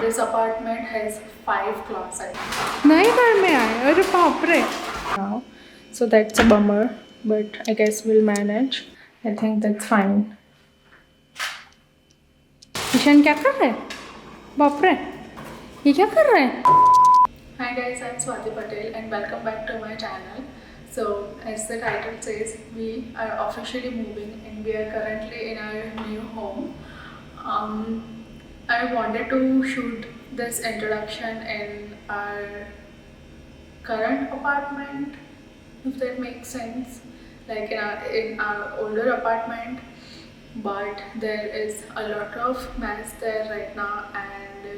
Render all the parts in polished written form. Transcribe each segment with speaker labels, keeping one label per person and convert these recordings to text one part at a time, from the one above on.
Speaker 1: This apartment has 5 closets.
Speaker 2: नहीं घर में आए अरे बाप रे now. So that's a bummer, but I guess we'll manage. I think that's fine. Ishan क्या कर रहा है? बाप रे ये क्या कर रहा है?
Speaker 1: Hi guys, I'm Swati Patel and welcome back to my channel. So as the title says, we are officially moving and we are currently in our new home. I wanted to shoot this introduction in our current apartment, if that makes sense, like in our older apartment, but there is a lot of mess there right now, and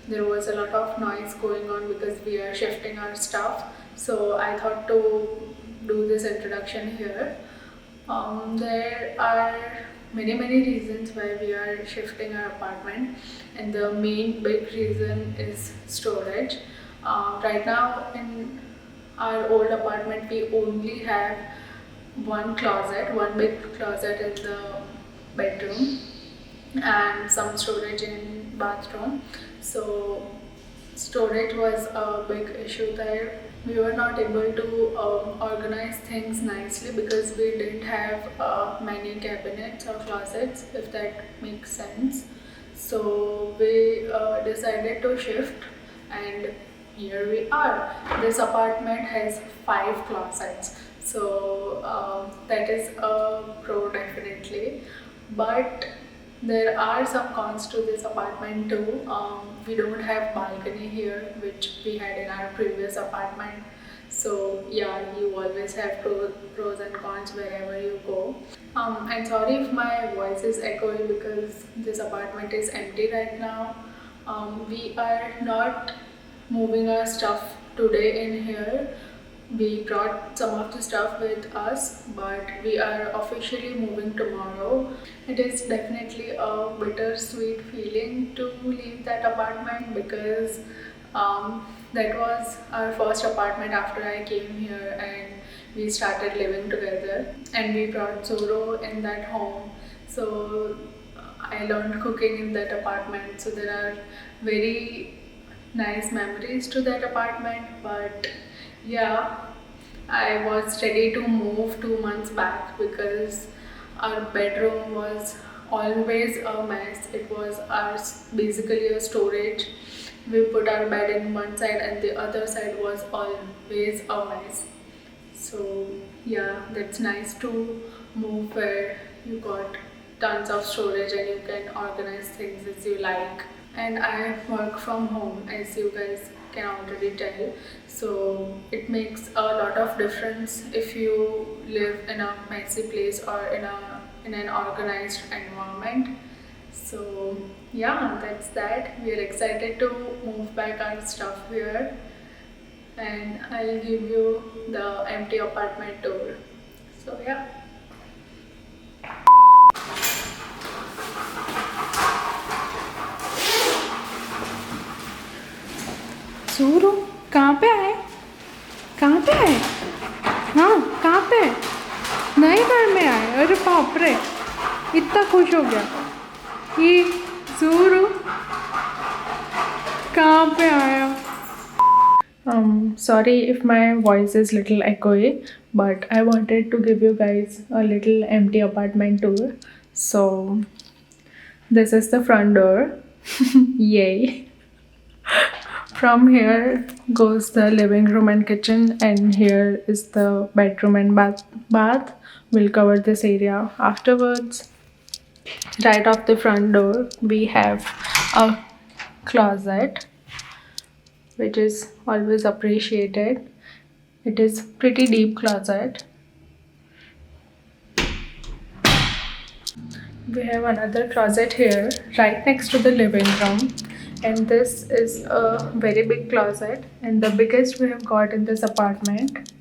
Speaker 1: there was a lot of noise going on because we are shifting our stuff. So I thought to do this introduction here. There are many reasons why we are shifting our apartment, and the main big reason is storage. Right now in our old apartment we only have one big closet in the bedroom and some storage in bathroom. So storage was a big issue there. We were not able to organize things nicely because we didn't have many cabinets or closets, if that makes sense. So we decided to shift, and here we are. This apartment has 5 closets, so that is a pro definitely. But there are some cons to this apartment too. We don't have balcony here, which we had in our previous apartment. So yeah, you always have pros and cons wherever you go. I'm sorry if my voice is echoing because this apartment is empty right now. We are not moving our stuff today in here. We brought some of the stuff with us, but we are officially moving tomorrow. It is definitely a bittersweet feeling to leave that apartment because that was our first apartment after I came here and we started living together, and we brought Zoro in that home. So I learned cooking in that apartment. So there are very nice memories to that apartment, but yeah, I was ready to move 2 months back because our bedroom was always a mess. It was basically a storage. We put our bed in one side and the other side was always a mess. So yeah, that's nice to move where you got tons of storage and you can organize things as you like. And I work from home, as you guys can already tell. So it makes a lot of difference if you live in a messy place or in an organized environment. So yeah, that's that. We are excited to move back our stuff here, and I'll give you the empty apartment tour. So yeah.
Speaker 2: सूरो कहाँ पे आए? कहाँ पे आए? हाँ कहाँ पे? नए घर में आए अरे बाप रे इतना खुश हो गया ये सूरो कहाँ पे आया? Sorry if my voice is little echoey, but I wanted to give you guys a little empty apartment tour. So this is the front door. Yay. From here goes the living room and kitchen, and here is the bedroom and bath. We'll cover this area afterwards. Right off the front door we have a closet, which is always appreciated. It is pretty deep closet. We have another closet here right next to the living room, and this is a very big closet and the biggest we have got in this apartment.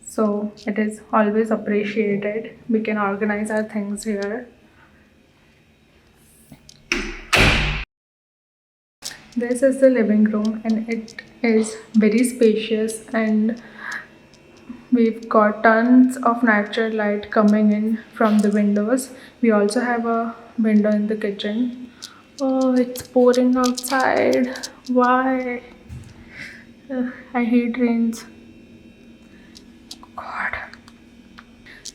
Speaker 2: So it is always appreciated. We can organize our things here. This is the living room and it is very spacious, and we've got tons of natural light coming in from the windows. We also have a window in the kitchen. Oh, it's pouring outside. Why? Ugh, I hate rains. God.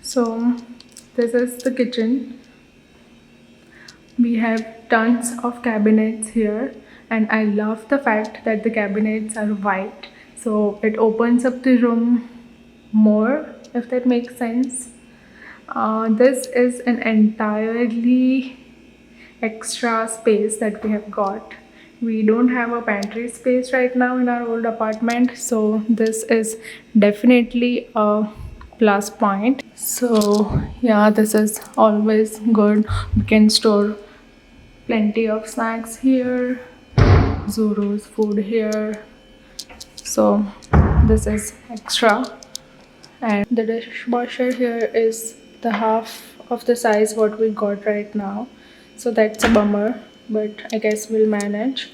Speaker 2: So, this is the kitchen. We have tons of cabinets here, and I love the fact that the cabinets are white. So, it opens up the room more, if that makes sense. This is an entirely extra space that we have got. We don't have a pantry space right now in our old apartment, so this is definitely a plus point. So yeah, this is always good. We can store plenty of snacks here, Zoro's food here, so this is extra. And the dishwasher here is the half of the size what we got right now, so that's a bummer, but I guess we'll manage.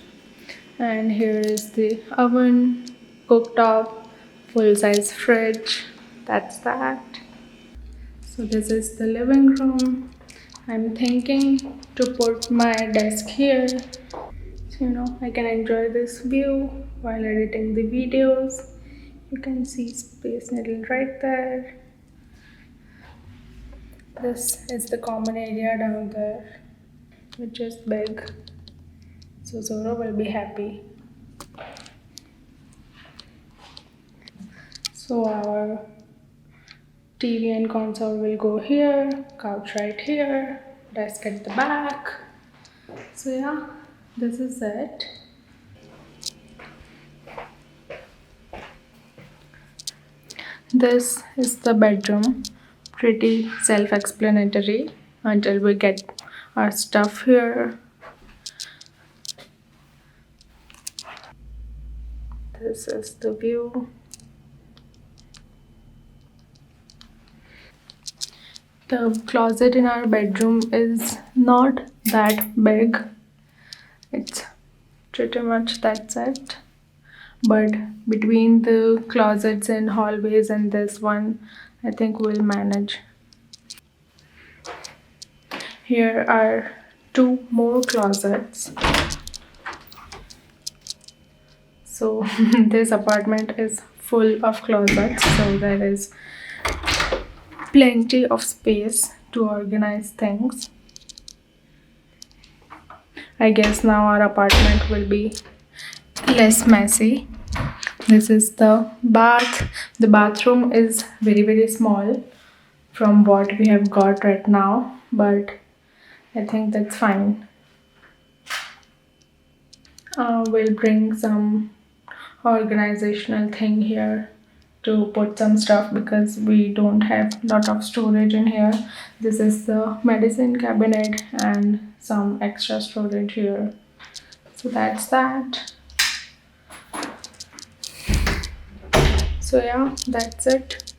Speaker 2: And here is the oven, cooktop, full size fridge. That's that. So this is the living room. I'm thinking to put my desk here, so I can enjoy this view while editing the videos. You can see Space Needle right there. This is the common area down there, which is big, so Zoro will be happy. So our TV and console will go here, couch right here, desk at the back. So yeah, this is it. This is the bedroom. Pretty self-explanatory until we get our stuff here. This is the view. The closet in our bedroom is not that big. It's pretty much that's it. But between the closets and hallways and this one, I think we'll manage. Here are two more closets. So this apartment is full of closets, so there is plenty of space to organize things. I guess now our apartment will be less messy. This is the bath. The bathroom is very small from what we have got right now, but I think that's fine. We'll bring some organizational thing here to put some stuff because we don't have lot of storage in here. This is the medicine cabinet and some extra storage here. So that's that. So yeah, that's it.